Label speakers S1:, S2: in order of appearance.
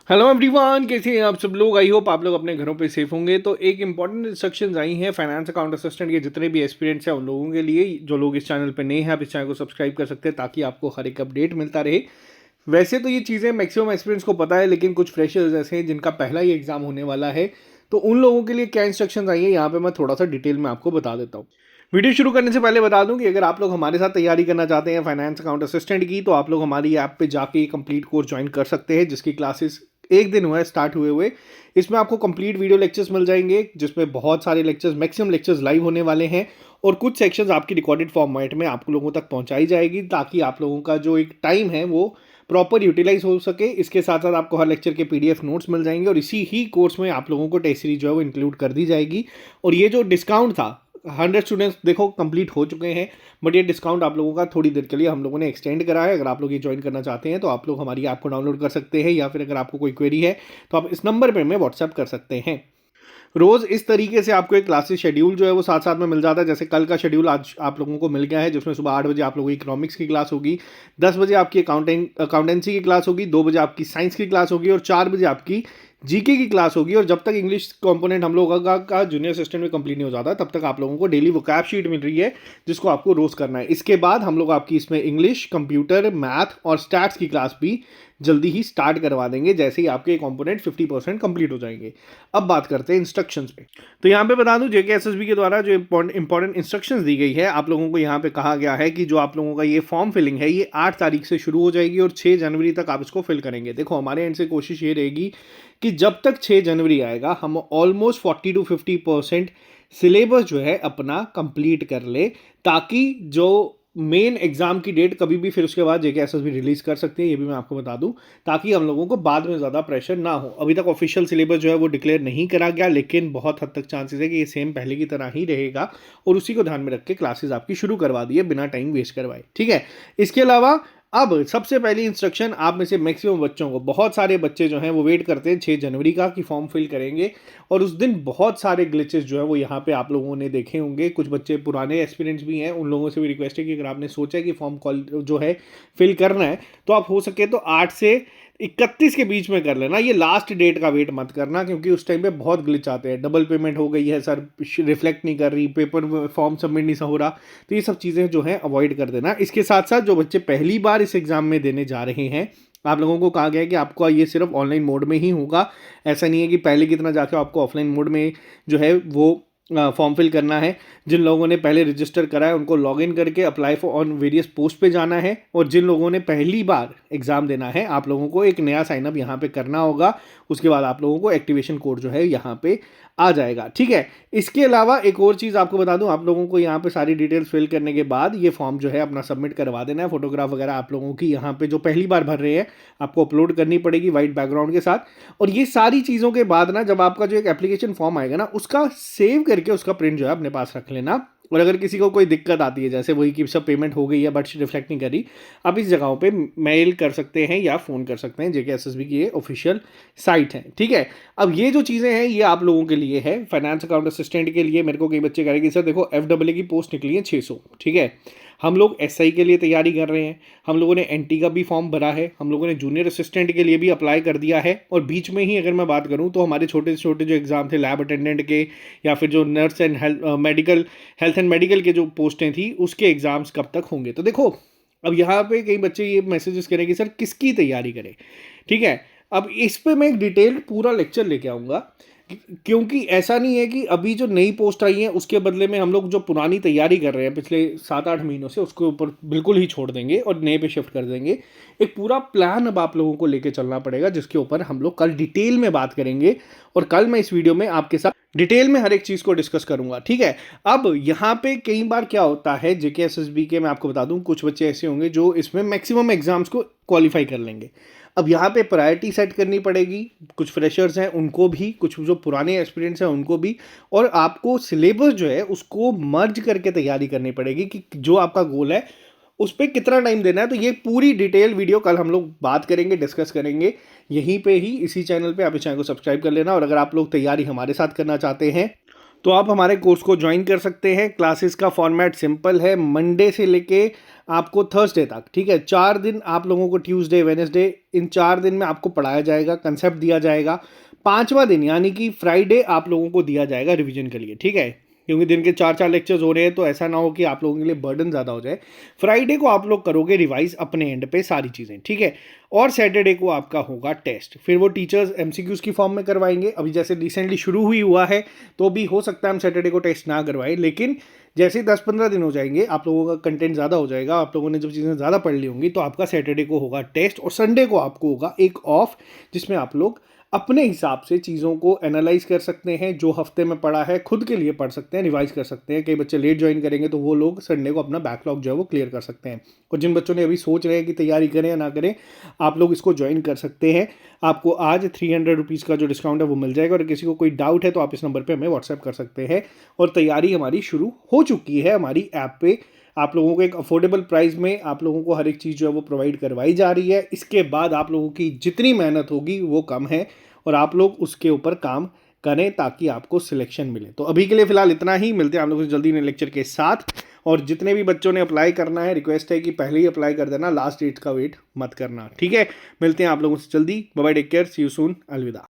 S1: Hello everyone, कैसे हैं आप सब लोग। आई होप आप लोग अपने घरों पे सेफ होंगे। तो एक इंपॉर्टेंट इंस्ट्रक्शंस आई हैं फाइनेंस अकाउंट असिस्टेंट के जितने भी एस्पिरेंट्स हैं उन लोगों के लिए। जो लोग इस चैनल पे नए हैं, आप इस चैनल को सब्सक्राइब कर सकते हैं ताकि आपको हर एक अपडेट मिलता रहे। वैसे तो ये चीज़ें मैक्सिमम एस्पिरेंट्स को पता है, लेकिन कुछ फ्रेशर्स ऐसे हैं जिनका पहला ही एग्जाम होने वाला है। तो उन लोगों के लिए क्या इंस्ट्रक्शंस आई है यहाँ पे मैं थोड़ा सा डिटेल में आपको बता देता हूँ। वीडियो शुरू करने से पहले बता दूं कि अगर आप लोग हमारे साथ तैयारी करना चाहते हैं फाइनेंस अकाउंट असिस्टेंट की, तो आप लोग हमारी ऐप पे जाके कंप्लीट कोर्स ज्वाइन कर सकते हैं, जिसकी क्लासेस एक दिन हुआ है स्टार्ट हुए हुए। इसमें आपको कंप्लीट वीडियो लेक्चर्स मिल जाएंगे, जिसमें बहुत सारे लेक्चर्स, मैक्सिमम लेक्चर्स लाइव होने वाले हैं, और कुछ सेक्शंस आपकी रिकॉर्डेड फॉर्मेट में आप लोगों तक पहुंचाई जाएगी ताकि आप लोगों का जो एक टाइम है वो प्रॉपर यूटिलाइज हो सके। इसके साथ साथ आपको हर लेक्चर के पीडीएफ नोट्स मिल जाएंगे, और इसी ही कोर्स में आप लोगों को टेस्ट सीरीज जो है वो इंक्लूड कर दी जाएगी। और ये जो डिस्काउंट था, 100 स्टूडेंट्स देखो कंप्लीट हो चुके हैं, बट ये डिस्काउंट आप लोगों का थोड़ी देर के लिए हम लोगों ने एक्सटेंड करा है। अगर आप लोग ये ज्वाइन करना चाहते हैं तो आप लोग हमारी ऐप को डाउनलोड कर सकते हैं, या फिर अगर आपको कोई क्वेरी है तो आप इस नंबर पे हमें व्हाट्सएप कर सकते हैं। रोज इस तरीके से आपको एक क्लासेस शेड्यूल जो है वो साथ साथ में मिल जाता है। जैसे कल का शेड्यूल आज आप लोगों को मिल गया है, जिसमें सुबह 8 बजे आप लोगों की इकोनॉमिक्स की क्लास होगी, 10 बजे आपकी अकाउंटेंसी की क्लास होगी, 2 बजे आपकी साइंस की क्लास होगी, और 4 बजे आपकी जीके की क्लास होगी। और जब तक इंग्लिश कंपोनेंट हम लोगों का जूनियर असिस्टेंट में कंप्लीट नहीं हो जाता, तब तक आप लोगों को डेली वोकैब शीट मिल रही है, जिसको आपको रोज करना है। इसके बाद हम लोग आपकी इसमें इंग्लिश, कंप्यूटर, मैथ और स्टैट्स की क्लास भी जल्दी ही स्टार्ट करवा देंगे, जैसे ही आपके कंपोनेंट 50% कंप्लीट हो जाएंगे। अब बात करते हैं इंस्ट्रक्शंस पे। तो यहाँ पे बता दूं, जेकेएसएसबी के द्वारा जो इंपॉर्टेंट इंस्ट्रक्शंस दी गई है, आप लोगों को यहाँ पे कहा गया है कि जो आप लोगों का ये फॉर्म फिलिंग है, ये 8 तारीख से शुरू हो जाएगी और 6 जनवरी तक आप इसको फिल करेंगे। देखो, हमारे एंड से कोशिश ये रहेगी कि जब तक 6 जनवरी आएगा हम ऑलमोस्ट 40 to 50% सिलेबस जो है अपना कंप्लीट कर ले, ताकि जो मेन एग्जाम की डेट कभी भी फिर उसके बाद जेकेएसएसबी रिलीज कर सकते हैं, ये भी मैं आपको बता दूं, ताकि हम लोगों को बाद में ज़्यादा प्रेशर ना हो। अभी तक ऑफिशियल सिलेबस जो है वो डिक्लेयर नहीं करा गया, लेकिन बहुत हद तक चांसेस है कि ये सेम पहले की तरह ही रहेगा, और उसी को ध्यान में रख के क्लासेस आपकी शुरू करवा दी है बिना टाइम वेस्ट करवाए। ठीक है। इसके अलावा अब सबसे पहली इंस्ट्रक्शन, आप में से मैक्सिमम बच्चों को, बहुत सारे बच्चे जो हैं वो वेट करते हैं 6 जनवरी का कि फॉर्म फिल करेंगे, और उस दिन बहुत सारे ग्लिचेस जो है वो यहाँ पे आप लोगों ने देखे होंगे। कुछ बच्चे पुराने एक्सपीरियंस भी हैं, उन लोगों से भी रिक्वेस्ट है कि अगर आपने सोचा है कि फॉर्म कॉल जो है फिल करना है, तो आप हो सके तो 8 से 31 के बीच में कर लेना। ये लास्ट डेट का वेट मत करना, क्योंकि उस टाइम पे बहुत ग्लिच आते हैं। डबल पेमेंट हो गई है सर, रिफ्लेक्ट नहीं कर रही, पेपर फॉर्म सबमिट नहीं हो रहा, तो ये सब चीज़ें जो हैं अवॉइड कर देना। इसके साथ साथ जो बच्चे पहली बार इस एग्ज़ाम में देने जा रहे हैं, आप लोगों को कहा गया है कि आपको ये सिर्फ ऑनलाइन मोड में ही होगा। ऐसा नहीं है कि पहले कितना जाके आपको ऑफलाइन मोड में जो है वो फॉर्म फिल करना है। जिन लोगों ने पहले रजिस्टर करा है उनको लॉगिन करके apply for on various post पे जाना है, और जिन लोगों ने पहली बार एग्जाम देना है, आप लोगों को एक नया साइनअप यहाँ पे करना होगा। उसके बाद आप लोगों को एक्टिवेशन कोड जो है यहाँ पे आ जाएगा। ठीक है। इसके अलावा एक और चीज़ आपको बता दूं, आप लोगों को यहाँ पे सारी डिटेल्स फिल करने के बाद ये फॉर्म जो है अपना सबमिट करवा देना है। फोटोग्राफ वगैरह आप लोगों की यहाँ पे जो पहली बार भर रहे हैं आपको अपलोड करनी पड़ेगी वाइट बैकग्राउंड के साथ। और ये सारी चीज़ों के बाद ना, जब आपका जो एक एप्लीकेशन फॉर्म आएगा ना, उसका सेव करके उसका प्रिंट जो है अपने पास रख लेना। और अगर किसी को कोई दिक्कत आती है, जैसे वही कि सब पेमेंट हो गई है बट रिफ्लेक्ट नहीं करी, आप इस जगहों पे मेल कर सकते हैं या फ़ोन कर सकते हैं। जेकेएसएसबी की ये ऑफिशियल साइट है। ठीक है। अब ये जो चीज़ें हैं ये आप लोगों के लिए है, फाइनेंस अकाउंट असिस्टेंट के लिए। मेरे को कई बच्चे कह रहे हैं कि सर देखो, एफडब्ल्यू की पोस्ट निकली है 600। ठीक है। हम लोग एसआई के लिए तैयारी कर रहे हैं, हम लोगों ने एनटी का भी फॉर्म भरा है, हम लोगों ने जूनियर असिस्टेंट के लिए भी अप्लाई कर दिया है, और बीच में ही अगर मैं बात करूं तो हमारे छोटे से छोटे जो एग्ज़ाम थे लैब अटेंडेंट के, या फिर जो nurse and health and medical के जो पोस्टें थी, उसके एग्ज़ाम्स कब तक होंगे। तो देखो, अब यहाँ पे कई बच्चे ये मैसेजेस करें कि सर किसकी तैयारी करें। ठीक है। अब इस पर मैं एक डिटेल्ड पूरा लेक्चर लेके आऊँगा, क्योंकि ऐसा नहीं है कि अभी जो नई पोस्ट आई है उसके बदले में हम लोग जो पुरानी तैयारी कर रहे हैं पिछले 7-8 महीनों से, उसके ऊपर बिल्कुल ही छोड़ देंगे और नए पे शिफ्ट कर देंगे। एक पूरा प्लान अब आप लोगों को लेके चलना पड़ेगा, जिसके ऊपर हम लोग कल डिटेल में बात करेंगे, और कल मैं इस वीडियो में आपके साथ डिटेल में हर एक चीज़ को डिस्कस करूंगा। ठीक है। अब यहाँ पे कई बार क्या होता है, जेकेएसएसबी के मैं आपको बता दूं, कुछ बच्चे ऐसे होंगे जो इसमें मैक्सिमम एग्जाम्स को क्वालिफाई कर लेंगे। अब यहाँ पे प्रायोरिटी सेट करनी पड़ेगी। कुछ फ्रेशर्स हैं उनको भी, कुछ जो पुराने एक्सपीरियंस हैं उनको भी, और आपको सिलेबस जो है उसको मर्ज करके तैयारी करनी पड़ेगी कि जो आपका गोल है उस पर कितना टाइम देना है। तो ये पूरी डिटेल वीडियो कल हम लोग बात करेंगे, डिस्कस करेंगे यहीं पे ही, इसी चैनल पे। आप इस चैनल को सब्सक्राइब कर लेना, और अगर आप लोग तैयारी हमारे साथ करना चाहते हैं तो आप हमारे कोर्स को ज्वाइन कर सकते हैं। क्लासेस का फॉर्मेट सिंपल है, मंडे से लेके आपको थर्सडे तक, ठीक है। 4 दिन आप लोगों को, ट्यूसडे वेडनेसडे, इन 4 दिन में आपको पढ़ाया जाएगा, कंसेप्ट दिया जाएगा। 5वां दिन यानी कि फ्राइडे आप लोगों को दिया जाएगा रिवीजन के लिए, ठीक है। क्योंकि दिन के 4 लेक्चर्स हो रहे हैं तो ऐसा ना हो कि आप लोगों के लिए बर्डन ज़्यादा हो जाए। फ्राइडे को आप लोग करोगे रिवाइज अपने एंड पे सारी चीज़ें, ठीक है। और सैटरडे को आपका होगा टेस्ट, फिर वो टीचर्स एमसीक्यूज की फॉर्म में करवाएंगे। अभी जैसे रिसेंटली शुरू हुआ है तो भी हो सकता है हम सैटरडे को टेस्ट ना करवाएं, लेकिन जैसे 10-15 दिन हो जाएंगे, आप लोगों का कंटेंट ज़्यादा हो जाएगा, आप लोगों ने जब चीज़ें ज़्यादा पढ़ ली होंगी, तो आपका सैटरडे को होगा टेस्ट और संडे को आपको होगा एक ऑफ, जिसमें आप लोग अपने हिसाब से चीज़ों को एनालाइज कर सकते हैं। जो हफ्ते में पढ़ा है खुद के लिए पढ़ सकते हैं, रिवाइज कर सकते हैं। कई बच्चे लेट ज्वाइन करेंगे तो वो लोग संडे को अपना बैकलॉग जो है वो क्लियर कर सकते हैं। और जिन बच्चों ने अभी सोच रहे हैं कि तैयारी करें या ना करें, आप लोग इसको ज्वाइन कर सकते हैं। आपको आज 300 रुपीज़ का जो डिस्काउंट है वो मिल जाएगा। और किसी को कोई डाउट है तो आप इस नंबर पर हमें व्हाट्सएप कर सकते हैं। और तैयारी हमारी शुरू हो चुकी है हमारी ऐप पे। आप लोगों को एक अफोर्डेबल प्राइस में आप लोगों को हर एक चीज़ जो है वो प्रोवाइड करवाई जा रही है। इसके बाद आप लोगों की जितनी मेहनत होगी वो कम है, और आप लोग उसके ऊपर काम करें ताकि आपको सिलेक्शन मिले। तो अभी के लिए फिलहाल इतना ही, मिलते हैं आप लोगों से जल्दी नए लेक्चर के साथ। और जितने भी बच्चों ने अप्लाई करना है, रिक्वेस्ट है कि पहले ही अप्लाई कर देना, लास्ट डेट का वेट मत करना, ठीक है। मिलते हैं आप लोगों से जल्दी। Bye bye, take care, see you soon, अलविदा।